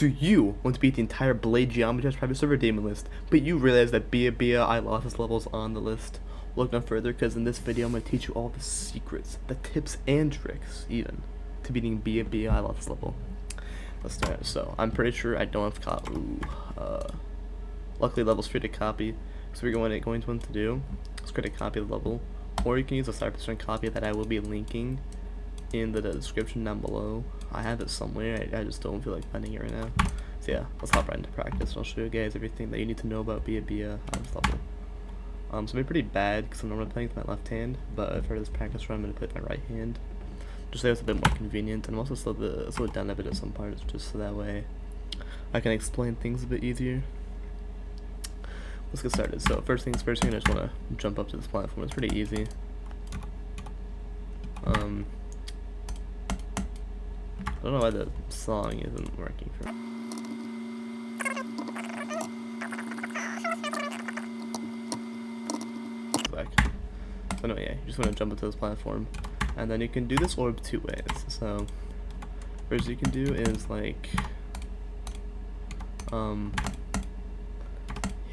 Do you want to beat the entire Blade Geometry private server daemon list, but you realize that I lost this level is on the list? Look no further, because in this video I'm going to teach you all the secrets, the tips and tricks, even, to beating I lost this level. Let's start. So, I'm pretty sure I don't have luckily level's free to copy, so we're going to want to do is create a copy of the level, or you can use a 5% copy that I will be linking in the description down below. I have it somewhere, I just don't feel like finding it right now. So yeah, let's hop right into practice and I'll show you guys everything that you need to know about BEABEAilostthislevel. So it'll be pretty bad because I'm normally playing with my left hand, but for this practice run I'm going to play with my right hand, just so it's a bit more convenient, and I'm also slow it down a bit at some parts, just so that way I can explain things a bit easier. Let's get started. So first things first, you're going to just want to jump up to this platform. It's pretty easy. I don't know why the song isn't working for me. So no, yeah, you just want to jump up to this platform, and then you can do this orb two ways. So first you can do is like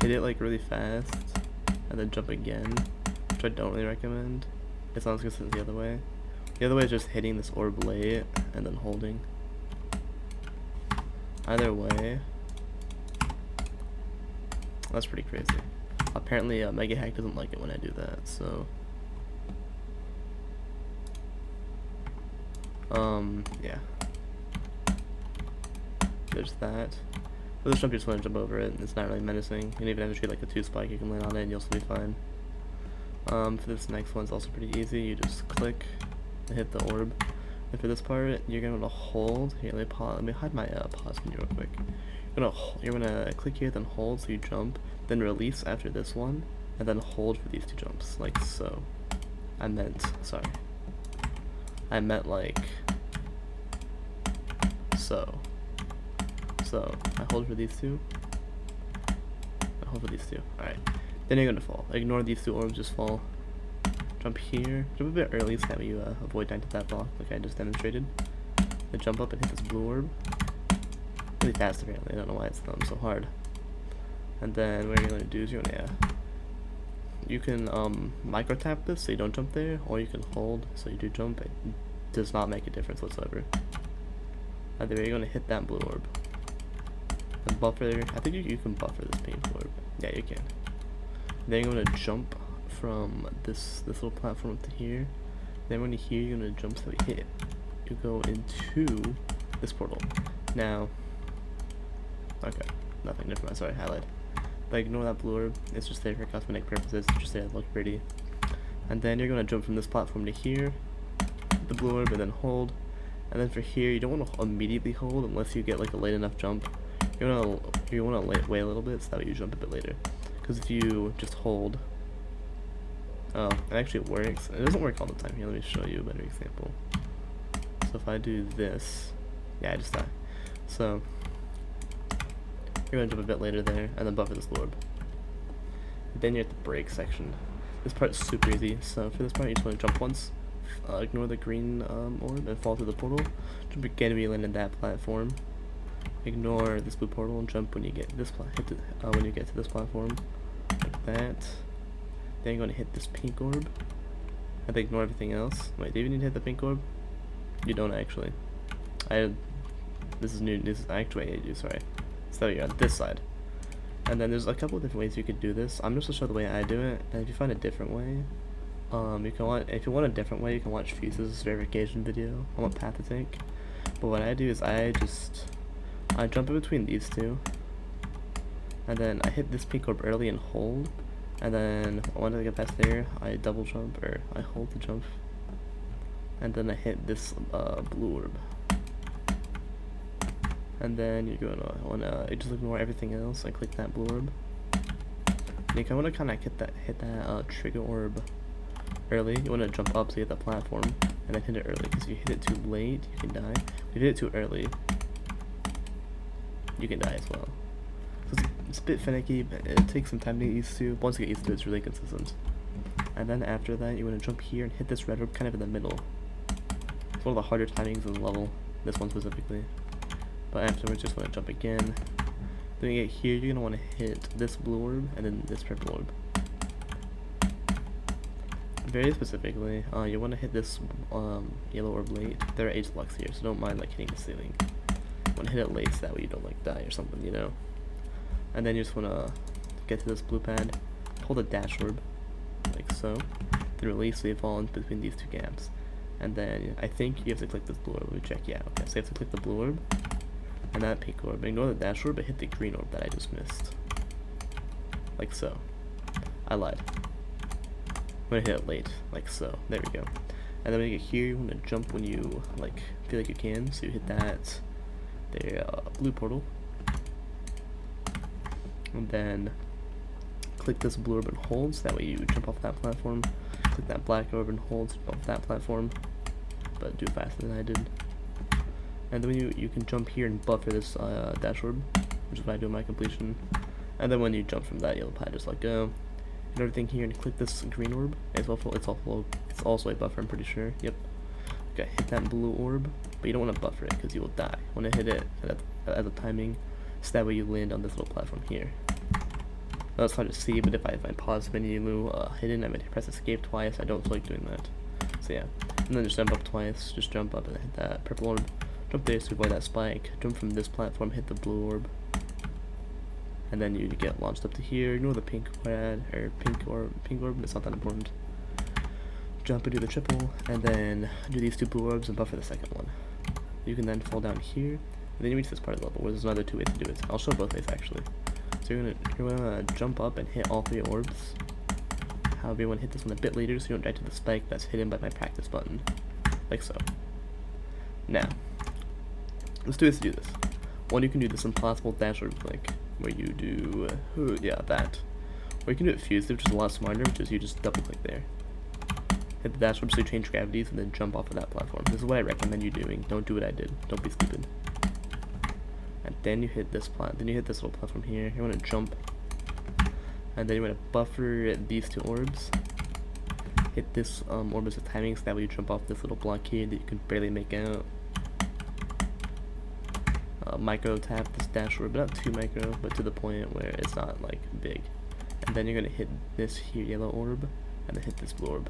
hit it like really fast and then jump again, which I don't really recommend. It's not as good as the other way. The other way is just hitting this orb late and then holding. Either way, that's pretty crazy. Apparently Mega Hack doesn't like it when I do that, so yeah, there's that. For this jump, you just want to jump over it. It's not really menacing. You can even have to treat like a 2-spike, you can land on it and you'll still be fine. For this next one's also pretty easy. You just click and hit the orb, and for this part you're going to hold here. Let me hide my pause menu real quick. You're gonna click here, then hold, so you jump, then release after this one, and then hold for these two jumps, like so. I meant like so. So I hold for these two, alright. Then you're gonna fall. Ignore these two orbs, just fall. Jump here, jump a bit early so that you avoid dying to that block like I just demonstrated. Then jump up and hit this blue orb. Really fast apparently, I don't know why it's so hard. And then what you're going to do is you can micro tap this so you don't jump there, or you can hold so you do jump. It does not make a difference whatsoever. Either way, you're going to hit that blue orb. And buffer, I think you can buffer this pink orb. Yeah, you can. Then you're going to jump from this little platform up to here. Then when you here, you're going to jump so you go into this portal. Now, okay, nothing, never mind, sorry, highlight. But ignore that blue orb, it's just there for cosmetic purposes, just there to look pretty. And then you're going to jump from this platform to here, the blue orb, and then hold. And then for here, you don't want to immediately hold unless you get like a late enough jump. You want to wait a little bit so that way you jump a bit later. Because if you just hold, it actually works. It doesn't work all the time. Here, let me show you a better example. So if I do this, yeah, I just die. So you're going to jump a bit later there, and then buffer this orb. Then you're at the break section. This part is super easy, so for this part you just want to jump once, ignore the green orb, and fall through the portal. Jump again when you land in that platform. Ignore this blue portal and jump when you get this when you get to this platform, like that. Then you're going to hit this pink orb, and then ignore everything else. Wait, do you even need to hit the pink orb? You don't actually. This is new. This is actually I do. Sorry. So you're on this side, and then there's a couple of different ways you could do this. I'm just gonna show the way I do it, and if you find a different way, if you want a different way, you can watch Fuse's verification video on what path to take. But what I do is I jump in between these two, and then I hit this pink orb early and hold, and then once I get past there, I double jump, or I hold to jump, and then I hit this blue orb. And then you're going to want to just ignore everything else and click that blue orb. And you want to kind of hit that trigger orb early. You want to jump up so you hit that platform, and then hit it early. Because if you hit it too late, you can die. If you hit it too early, you can die as well. So it's a bit finicky, but it takes some time to get used to. Once you get used to it, it's really consistent. And then after that, you want to jump here and hit this red orb kind of in the middle. It's one of the harder timings of the level, this one specifically. but afterwards just want to jump again. Then you get here, you're gonna want to hit this blue orb and then this purple orb. Very specifically, you want to hit this yellow orb late. There are 8 blocks here, so don't mind like hitting the ceiling. You want to hit it late so that way you don't like die or something, you know. And then you just want to get to this blue pad, hold a dash orb, like so, then release so you fall in between these 2 gaps. And then I think you have to click this blue orb. Let me check. Yeah, okay. So you have to click the blue orb and that pink orb. Ignore the dash orb, but hit the green orb that I just missed, like so. I lied. I'm gonna hit it late, like so. There we go. And then when you get here, you want to jump when you like feel like you can. So you hit that there blue portal, and then click this blue orb and hold. So that way you jump off that platform. Click that black orb and hold, jump off that platform. But do it faster than I did. And then when you can jump here and buffer this dash orb, which is what I do in my completion. And then when you jump from that yellow pad, just let go. And everything here, and click this green orb. It's also a buffer, I'm pretty sure. Yep. Okay, hit that blue orb, but you don't want to buffer it because you will die. You want to hit it at the timing, so that way you land on this little platform here. Now it's hard to see, but if I pause menu hidden, I might press escape twice. I don't like doing that. So yeah, and then just jump up twice. Just jump up and hit that purple orb. Jump there to avoid that spike. Jump from this platform, hit the blue orb. And then you get launched up to here. Ignore the pink pad or pink orb. It's not that important. Jump and do the triple, and then do these 2 blue orbs and buffer the second one. You can then fall down here, and then you reach this part of the level where there's another 2 ways to do it. I'll show both ways actually. So you're gonna jump up and hit all 3 orbs. However, you want to hit this one a bit later so you don't die to the spike that's hidden by my practice button, like so. Now, there's 2 ways to do this. One, you can do this impossible dash orb flick, where you do, that. Or you can do it fused, which is a lot smarter, which is you just double click there. Hit the dash orb so you change gravities and then jump off of that platform. This is what I recommend you doing. Don't do what I did. Don't be stupid. And then you hit this little platform here. You want to jump. And then you want to buffer these 2 orbs. Hit this orb as a timing so that way you jump off this little block here that you can barely make out. Micro tap this dash orb, but not too micro, but to the point where it's not like big. And then you're gonna hit this here yellow orb, and then hit this blue orb.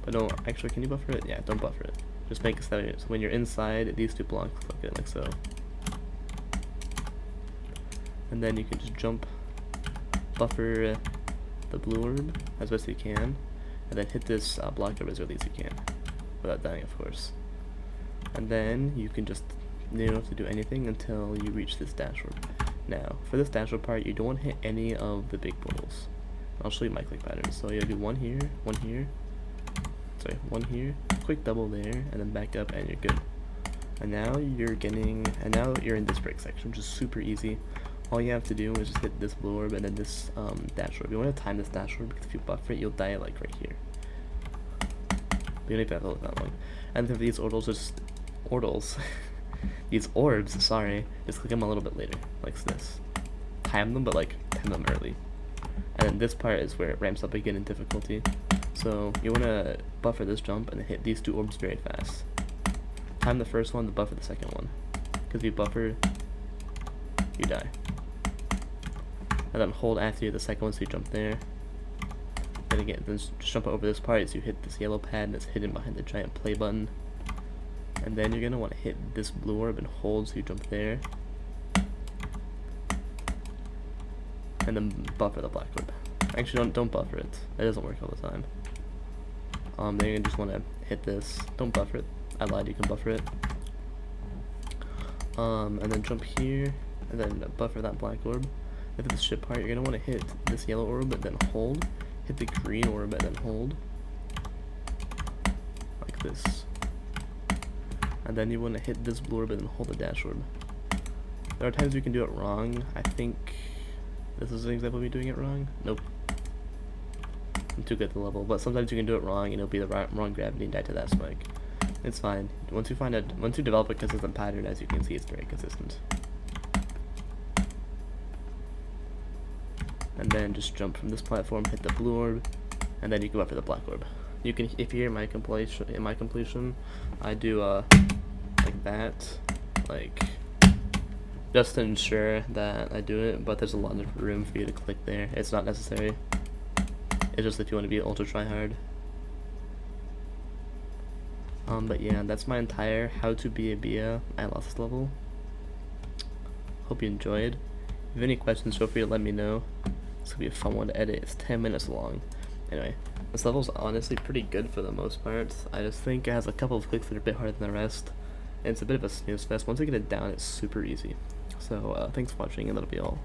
But don't actually, can you buffer it? Yeah, don't buffer it. Just make it so when you're inside these 2 blocks, click it like so. And then you can just jump, buffer the blue orb as best you can, and then hit this block orb as early as you can, without dying, of course. And then you can just, you don't have to do anything until you reach this dash orb. Now, for this dash orb part, you don't want to hit any of the big portals. I'll show you my click pattern. So you'll do one here, quick double there, and then back up, and you're good. And now you're in this break section, which is super easy. All you have to do is just hit this blue orb and then this dash orb. You want to time this dash orb because if you buffer it, you'll die like right here. But you don't have to have it that long. And then for these these orbs, sorry, just click them a little bit later, like this. Time them, but like time them early. And then this part is where it ramps up again in difficulty. So you want to buffer this jump and then hit these 2 orbs very fast. Time the first one to buffer the second one, because if you buffer, you die. And then hold after the second one so you jump there. Then again, then just jump over this part so you hit this yellow pad that's hidden behind the giant play button. And then you're going to want to hit this blue orb and hold so you jump there. And then buffer the black orb. Actually, don't buffer it. It doesn't work all the time. Then you're going to just want to hit this. Don't buffer it. I lied, you can buffer it. And then jump here, and then buffer that black orb. If it's the ship part, you're going to want to hit this yellow orb and then hold. Hit the green orb and then hold. Like this. And then you want to hit this blue orb and then hold the dash orb. There are times you can do it wrong. I think this is an example of me doing it wrong. Nope. I'm too good at the level, but sometimes you can do it wrong and it'll be the wrong gravity and die to that spike. It's fine. Once you develop a consistent pattern, as you can see, it's very consistent. And then just jump from this platform, hit the blue orb, and then you go up for the black orb. You can, if you hear my completion, I do like that, like, just to ensure that I do it, but there's a lot of room for you to click there. It's not necessary. It's just if you want to be ultra try hard. But yeah, that's my entire how to be a BA at lost this level. Hope you enjoyed. If you have any questions, feel free to let me know. It's gonna be a fun one to edit. It's 10 minutes long. Anyway, this level's honestly pretty good for the most part. I just think it has a couple of clicks that are a bit harder than the rest. And it's a bit of a snooze fest. Once I get it down, it's super easy. So thanks for watching, and that'll be all.